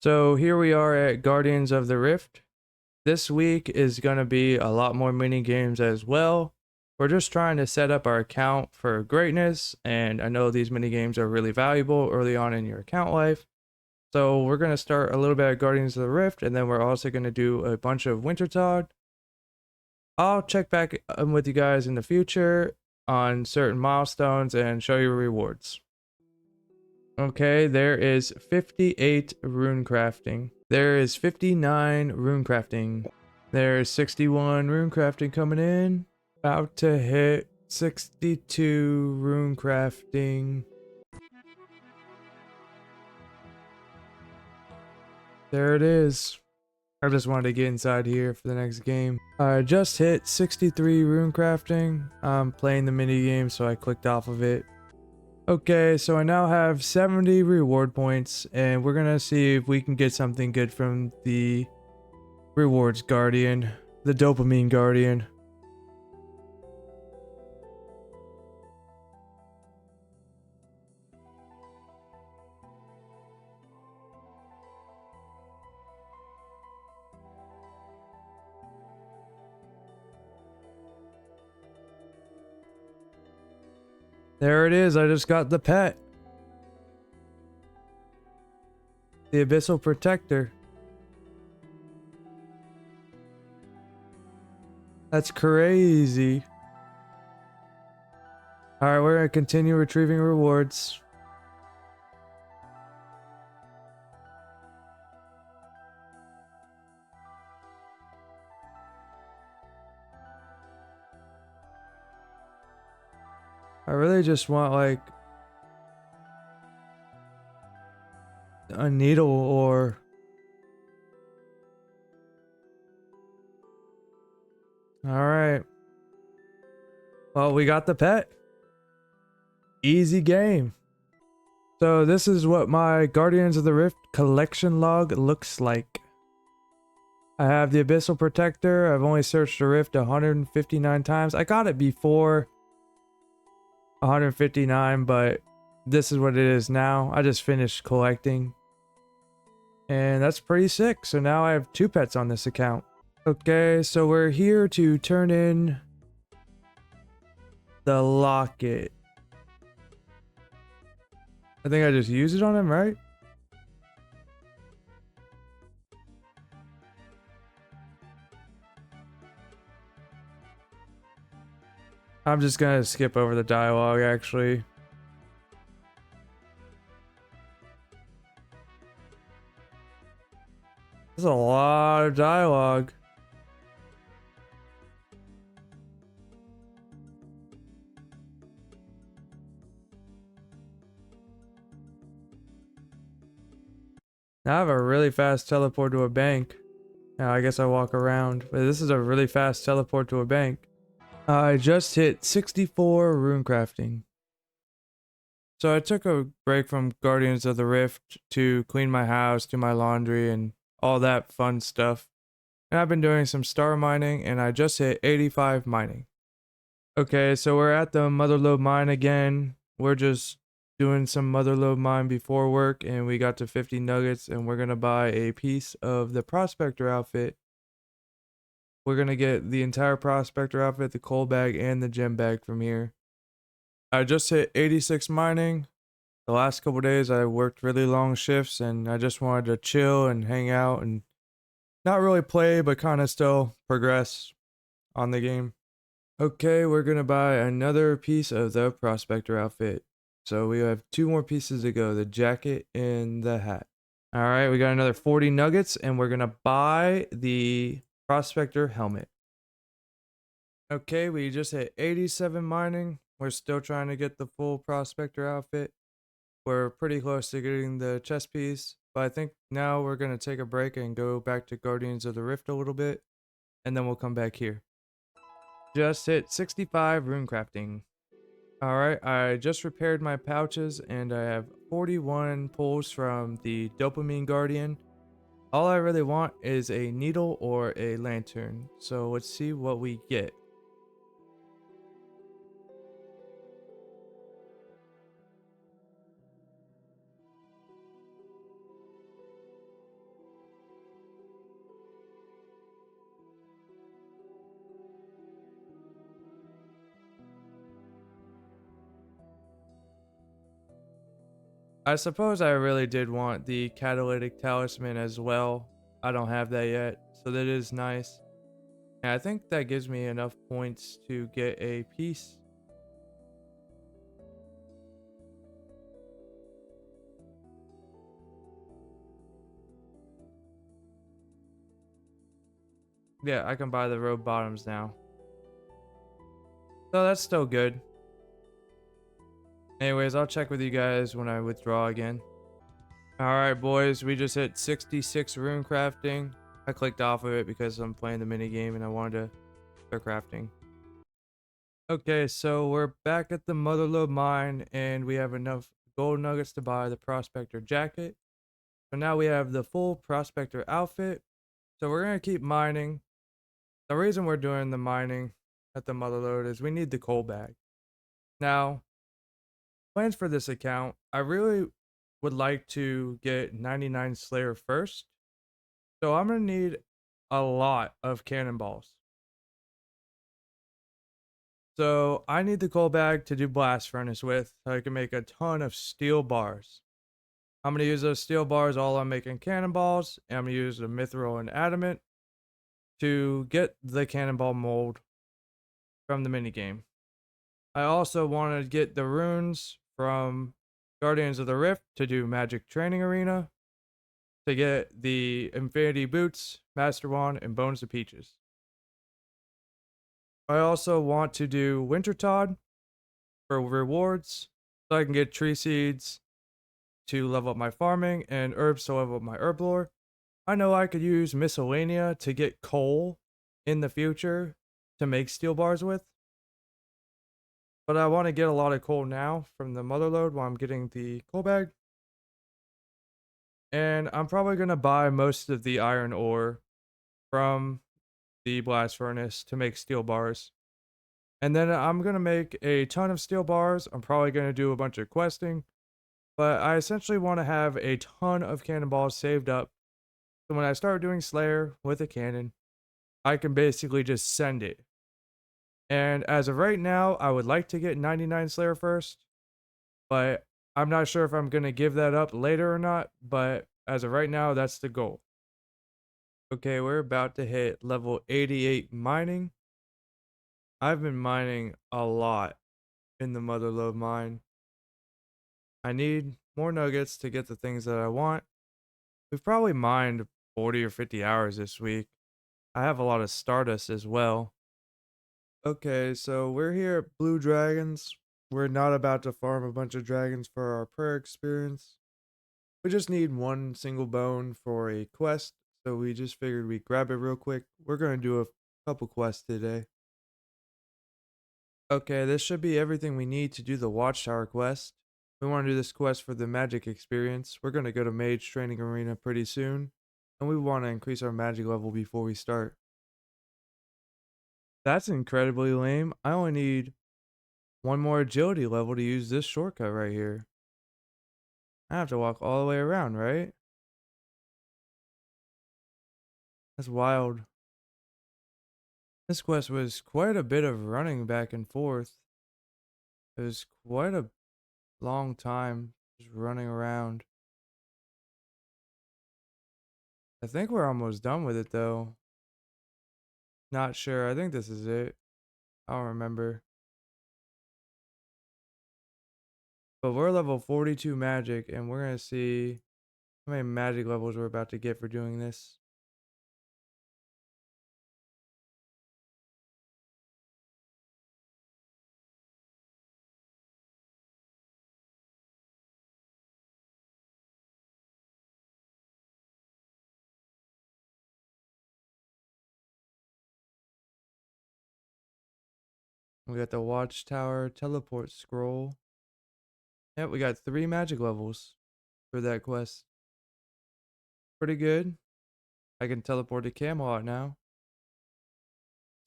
So here we are at Guardians of the Rift. This week is going to be a lot more mini games as well. We're just trying to set up our account for greatness, and I know these mini games are really valuable early on in your account life. So we're going to start a little bit at Guardians of the Rift, and then we're also going to do a bunch of Wintertod. I'll check back with you guys in the future on certain milestones and show you rewards. Okay, there is 58 rune crafting. There is 59 rune crafting. There's 61 rune crafting coming in. About to hit 62 rune crafting. There it is. I just wanted to get inside here for the next game. I just hit 63 rune crafting. I'm playing the mini game, so I clicked off of it. Okay, so I now have 70 reward points, and we're gonna see if we can get something good from the rewards guardian, the dopamine guardian. There it is, I just got the pet. The Abyssal Protector. That's crazy. Alright, we're gonna continue retrieving rewards. I really just want like a needle or alright. Well, we got the pet. Easy game. So this is what my Guardians of the Rift collection log looks like. I have the Abyssal Protector. I've only searched the Rift 159 times. I got it before 159, but this is what it is now. I just finished collecting. And that's pretty sick. So now I have 2 pets on this account. Okay, so we're here to turn in the locket. I think I just used it on him, right? I'm just gonna skip over the dialogue, actually. There's a lot of dialogue. Now I have a really fast teleport to a bank. Now I guess I walk around, but this is a really fast teleport to a bank. I just hit 64 rune crafting. So I took a break from Guardians of the Rift to clean my house, do my laundry, and all that fun stuff. And I've been doing some star mining, and I just hit 85 mining. Okay, so we're at the motherlode mine again. We're just doing some motherlode mine before work, and we got to 50 nuggets, and we're gonna buy a piece of the prospector outfit. We're gonna get the entire prospector outfit, the coal bag, and the gem bag from here. I just hit 86 mining. The last couple days I worked really long shifts, and I just wanted to chill and hang out and not really play, but kind of still progress on the game. Okay, we're gonna buy another piece of the prospector outfit. So we have 2 more pieces to go, the jacket and the hat. All right, we got another 40 nuggets, and we're gonna buy the prospector helmet. Okay, we just hit 87 mining. We're still trying to get the full prospector outfit. We're pretty close to getting the chest piece, but I think now we're gonna take a break and go back to Guardians of the Rift a little bit, and then we'll come back here. Just hit 65 rune crafting. Alright, I just repaired my pouches and I have 41 pulls from the Dopamine Guardian. All I really want is a needle or a lantern, so let's see what we get. I suppose I really did want the catalytic talisman as well. I don't have that yet, so that is nice. And I think that gives me enough points to get a piece. Yeah, I can buy the robe bottoms now. So that's still good. Anyways, I'll check with you guys when I withdraw again. Alright boys, we just hit 66 rune crafting. I clicked off of it because I'm playing the mini game and I wanted to start crafting. Okay, so we're back at the motherlode mine and we have enough gold nuggets to buy the prospector jacket. So now we have the full prospector outfit. So we're going to keep mining. The reason we're doing the mining at the motherlode is we need the coal bag. Now, plans for this account, I really would like to get 99 Slayer first. So I'm going to need a lot of cannonballs. So I need the coal bag to do blast furnace with so I can make a ton of steel bars. I'm going to use those steel bars all on making cannonballs. And I'm going to use the mithril and adamant to get the cannonball mold from the minigame. I also want to get the runes from Guardians of the Rift to do Magic Training Arena to get the Infinity Boots, Master Wand, and Bones of Peaches. I also want to do Wintertod for rewards so I can get tree seeds to level up my farming and herbs to level up my herb lore. I know I could use Miscellanea to get coal in the future to make steel bars with. But I want to get a lot of coal now from the motherlode while I'm getting the coal bag. And I'm probably going to buy most of the iron ore from the blast furnace to make steel bars. And then I'm going to make a ton of steel bars. I'm probably going to do a bunch of questing. But I essentially want to have a ton of cannonballs saved up. So when I start doing Slayer with a cannon, I can basically just send it. And as of right now, I would like to get 99 Slayer first. But I'm not sure if I'm going to give that up later or not. But as of right now, that's the goal. Okay, we're about to hit level 88 mining. I've been mining a lot in the motherlode mine. I need more nuggets to get the things that I want. We've probably mined 40 or 50 hours this week. I have a lot of Stardust as well. Okay, so we're here at Blue Dragons. We're not about to farm a bunch of dragons for our prayer experience. We just need one single bone for a quest, so we just figured we'd grab it real quick. We're going to do a couple quests today. Okay, this should be everything we need to do the Watchtower quest. We want to do this quest for the magic experience. We're going to go to Mage Training Arena pretty soon, and we want to increase our magic level before we start. That's incredibly lame. I only need one more agility level to use this shortcut right here. I have to walk all the way around, right? That's wild. This quest was quite a bit of running back and forth. It was quite a long time just running around. I think we're almost done with it though. Not sure. I think this is it. I don't remember. But we're level 42 magic and we're going to see how many magic levels we're about to get for doing this. We got the Watchtower teleport scroll. Yep, we got 3 magic levels for that quest. Pretty good. I can teleport to Camelot now.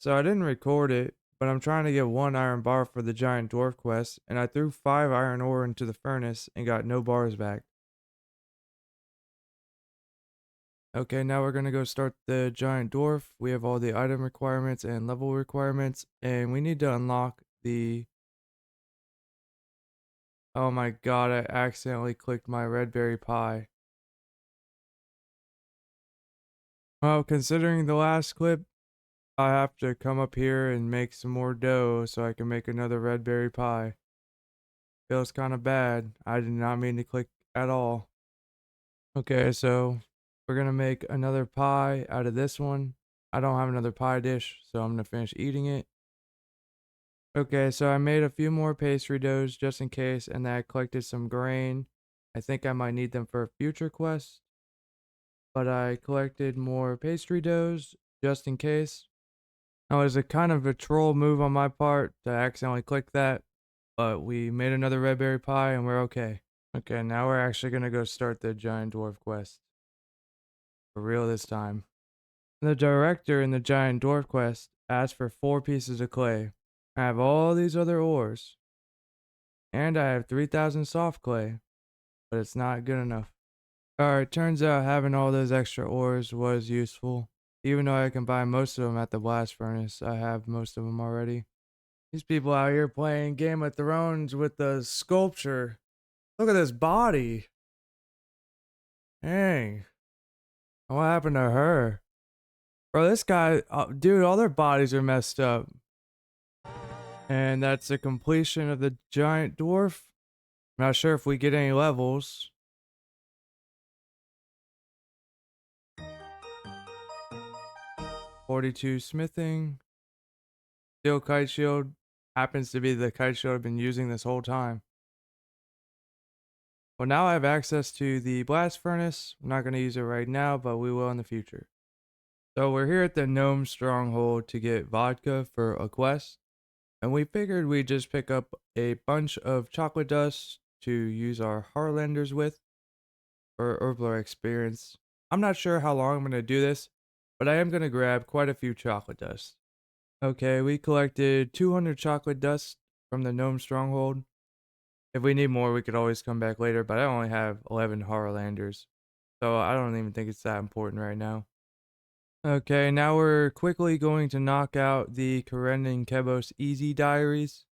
So I didn't record it, but I'm trying to get 1 iron bar for the giant dwarf quest, and I threw 5 iron ore into the furnace and got no bars back. Okay, now we're gonna go start the giant dwarf. We have all the item requirements and level requirements, and we need to unlock the Oh my god, I accidentally clicked my red berry pie. Well, considering the last clip, I have to come up here and make some more dough so I can make another red berry pie. Feels kind of bad. I did not mean to click at all. Okay, so we're gonna make another pie out of this one. I don't have another pie dish, so I'm gonna finish eating it. Okay, so I made a few more pastry doughs just in case, and then I collected some grain. I think I might need them for a future quest, but I collected more pastry doughs just in case. Now, it was a kind of a troll move on my part to accidentally click that, but we made another red berry pie and we're okay. Okay, now we're actually gonna go start the giant dwarf quest. For real this time. The director in the giant dwarf quest asked for 4 pieces of clay. I have all these other ores, and I have 3,000 soft clay, but it's not good enough. Alright, turns out having all those extra ores was useful. Even though I can buy most of them at the blast furnace, I have most of them already. These people out here playing Game of Thrones with the sculpture. Look at this body. Dang. What happened to her? Bro, this guy, dude, all their bodies are messed up. And that's the completion of the giant dwarf. I'm not sure if we get any levels. 42 smithing. Steel kite shield happens to be the kite shield I've been using this whole time. Well, now I have access to the blast furnace. I'm not going to use it right now, but we will in the future. So we're here at the gnome stronghold to get vodka for a quest. And we figured we'd just pick up a bunch of chocolate dust to use our Harlanders with for Herbler experience. I'm not sure how long I'm going to do this, but I am going to grab quite a few chocolate dust. Okay, we collected 200 chocolate dust from the gnome stronghold. If we need more, we could always come back later, but I only have 11 Harlanders, so I don't even think it's that important right now. Okay, now we're quickly going to knock out the Karenin Kebos Easy Diaries.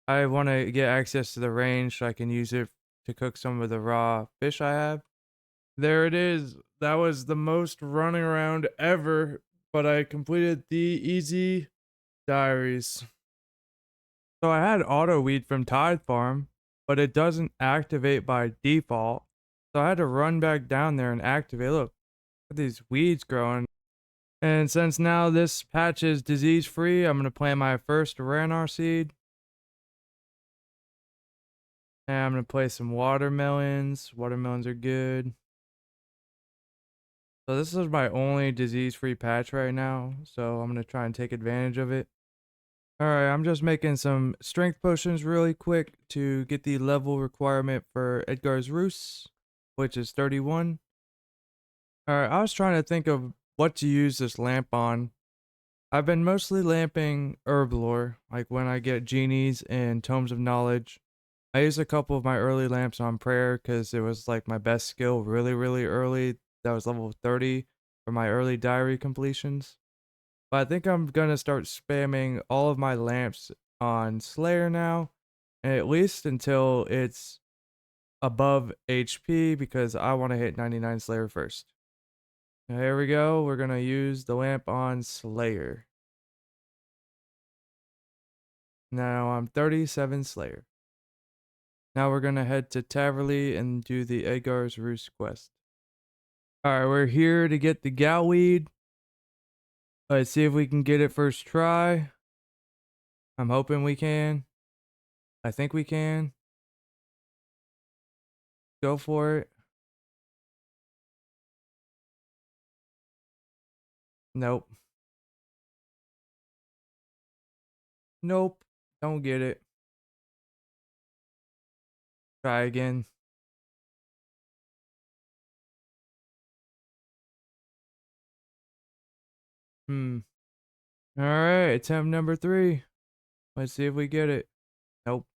I want to get access to the range so I can use it to cook some of the raw fish I have. There it is. That was the most running around ever, but I completed the Easy Diaries. So I had auto weed from Tide Farm, but it doesn't activate by default. So I had to run back down there and activate. Look at these weeds growing. And since now this patch is disease free, I'm going to plant my first Ranar seed. And I'm going to place some watermelons. Watermelons are good. So this is my only disease free patch right now. So I'm going to try and take advantage of it. Alright, I'm just making some strength potions really quick to get the level requirement for Edgar's Roost, which is 31. Alright, I was trying to think of what to use this lamp on. I've been mostly lamping Herblore, like when I get genies and tomes of knowledge. I used a couple of my early lamps on prayer because it was like my best skill really early. That was level 30 for my early diary completions. But I think I'm gonna start spamming all of my lamps on Slayer now, and at least until it's above HP because I want to hit 99 Slayer first. Here we go. We're gonna use the lamp on Slayer. Now I'm 37 Slayer. Now we're gonna head to Taverley and do the Edgar's Roost quest. Alright, we're here to get the Gowweed. Let's see if we can get it first try. I'm hoping we can. I think we can. Go for it. Nope. Nope. Don't get it. Try again. Hmm. Alright, attempt number 3. Let's see if we get it. Nope.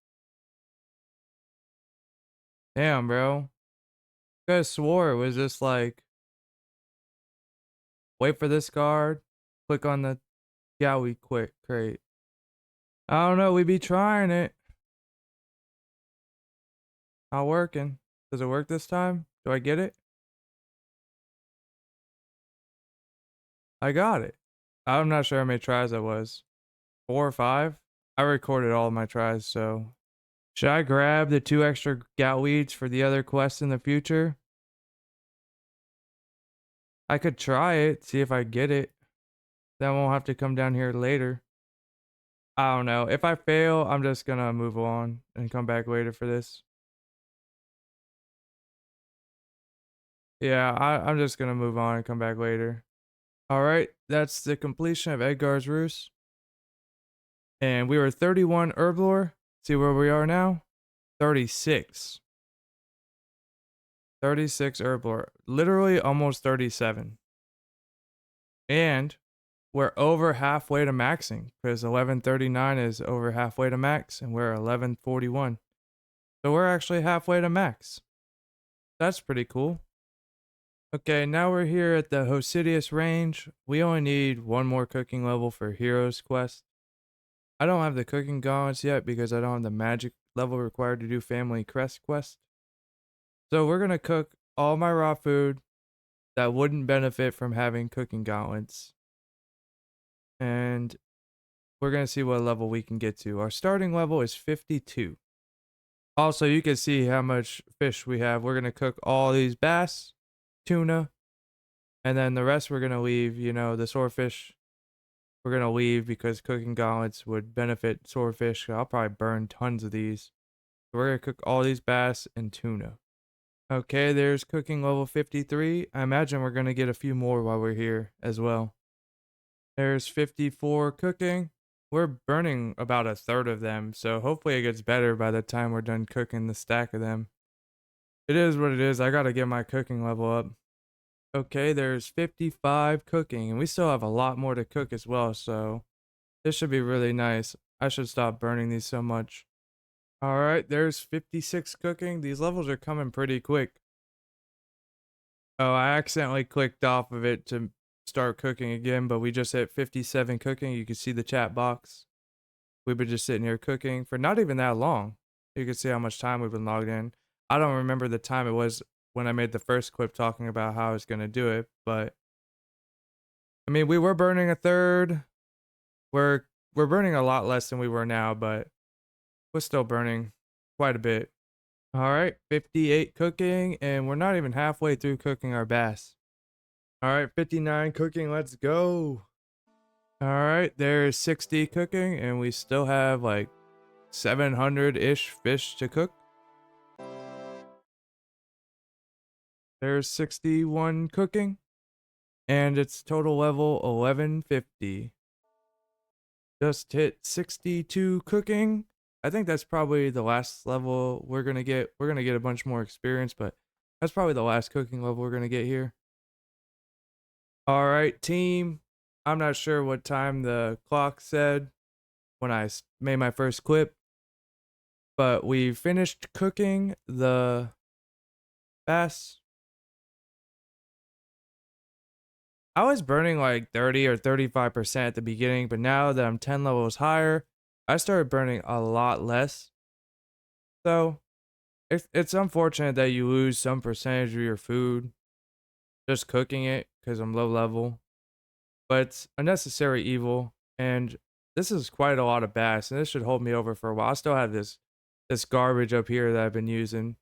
Damn, bro. I could have swore it was just like, wait for this card, click on the Yowie quick crate. I don't know, we be trying it. Not working. Does it work this time? Do I get it? I got it. I'm not sure how many tries that was. 4 or 5? I recorded all of my tries, so. Should I grab the 2 extra gout weeds for the other quests in the future? I could try it, see if I get it. Then I won't have to come down here later. I don't know. If I fail, I'm just gonna move on and come back later for this. Yeah, I'm just gonna move on and come back later. Alright, that's the completion of Edgar's Roost. And we were 31 herblore. See where we are now? 36. 36 herblore. Literally almost 37. And we're over halfway to maxing because 1139 is over halfway to max and we're 1141. So we're actually halfway to max. That's pretty cool. Okay, now we're here at the Hosidius range. We only need 1 more cooking level for Heroes quest. I don't have the cooking gauntlets yet because I don't have the magic level required to do Family Crest quest. So we're going to cook all my raw food that wouldn't benefit from having cooking gauntlets. And we're going to see what level we can get to. Our starting level is 52. Also, you can see how much fish we have. We're going to cook all these bass, tuna, and then the rest we're going to leave, you know, the swordfish. We're going to leave because cooking gauntlets would benefit swordfish. I'll probably burn tons of these. So we're going to cook all these bass and tuna. Okay, there's cooking level 53. I imagine we're going to get a few more while we're here as well. There's 54 cooking. We're burning about a third of them, so hopefully it gets better by the time we're done cooking the stack of them. It is what it is. I gotta get my cooking level up. Okay, there's 55 cooking, and we still have a lot more to cook as well, so this should be really nice. I should stop burning these so much. Alright, there's 56 cooking. These levels are coming pretty quick. Oh, I accidentally clicked off of it to start cooking again, but we just hit 57 cooking. You can see the chat box. We've been just sitting here cooking for not even that long. You can see how much time we've been logged in. I don't remember the time it was when I made the first clip talking about how I was going to do it, but I mean, we were burning a third. We're burning a lot less than we were now, but we're still burning quite a bit. All right, 58 cooking, and we're not even halfway through cooking our bass. All right, 59 cooking, let's go. All right, there's 60 cooking, and we still have like 700-ish fish to cook. There's 61 cooking, and it's total level 1150. Just hit 62 cooking. I think that's probably the last level we're gonna get. We're gonna get a bunch more experience, but that's probably the last cooking level we're gonna get here. All right, team. I'm not sure what time the clock said when I made my first clip, but we finished cooking the bass. I was burning like 30 or 35% at the beginning, but now that I'm 10 levels higher, I started burning a lot less. So it's unfortunate that you lose some percentage of your food just cooking it because I'm low level, but it's a necessary evil. And this is quite a lot of bass, and this should hold me over for a while. I still have this garbage up here that I've been using,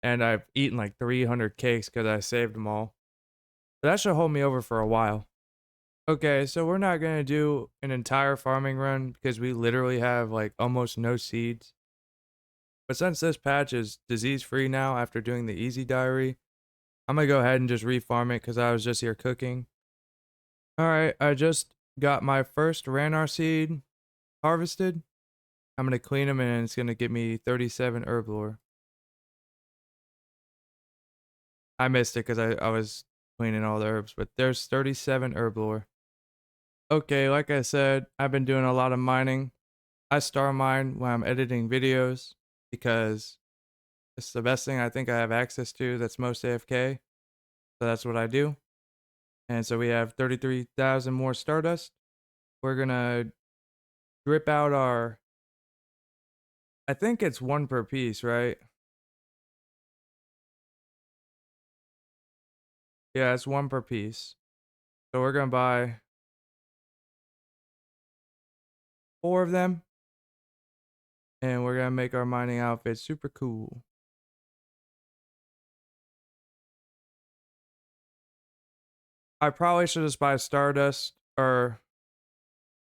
and I've eaten like 300 cakes because I saved them all. But that should hold me over for a while. Okay, so we're not gonna do an entire farming run because we literally have like almost no seeds. But since this patch is disease free now after doing the easy diary, I'm gonna go ahead and just refarm it because I was just here cooking. Alright, I just got my first Ranar seed harvested. I'm gonna clean them and it's gonna give me 37 herb lore. I missed it because I was cleaning all the herbs, but there's 37 herb lore. Okay, like I said, I've been doing a lot of mining. I star mine when I'm editing videos because it's the best thing I think I have access to that's most AFK. So that's what I do. And so we have 33,000 more Stardust. We're going to drip out our, I think it's 1 per piece, right? Yeah, it's 1 per piece. So we're gonna buy 4 of them, and we're gonna make our mining outfit super cool. I probably should just buy Stardust, or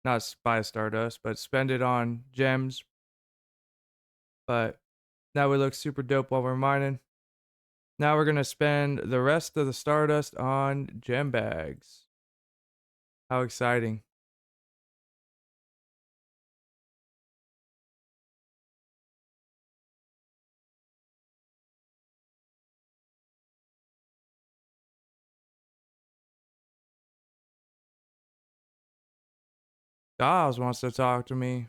not buy Stardust, but spend it on gems. But that would look super dope while we're mining. Now we're gonna spend the rest of the Stardust on gem bags. How exciting. Giles wants to talk to me.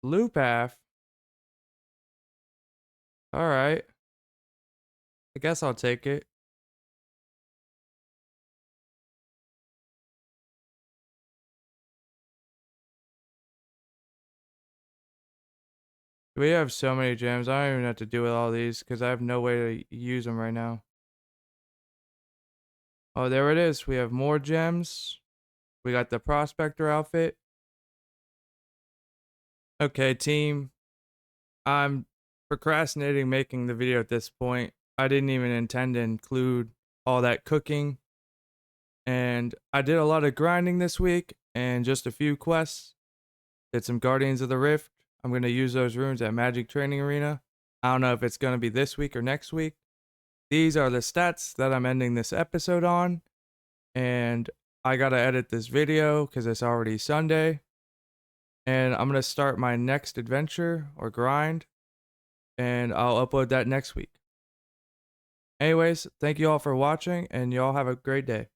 Blue path. Alright. I guess I'll take it. We have so many gems. I don't even have to deal with all these because I have no way to use them right now. Oh, there it is. We have more gems. We got the prospector outfit. Okay, team. I'm procrastinating making the video at this point. I didn't even intend to include all that cooking. And I did a lot of grinding this week and just a few quests. Did some Guardians of the Rift. I'm going to use those runes at Magic Training Arena. I don't know if it's going to be this week or next week. These are the stats that I'm ending this episode on. And I got to edit this video because it's already Sunday. And I'm going to start my next adventure or grind. And I'll upload that next week. Anyways, thank you all for watching, and y'all have a great day.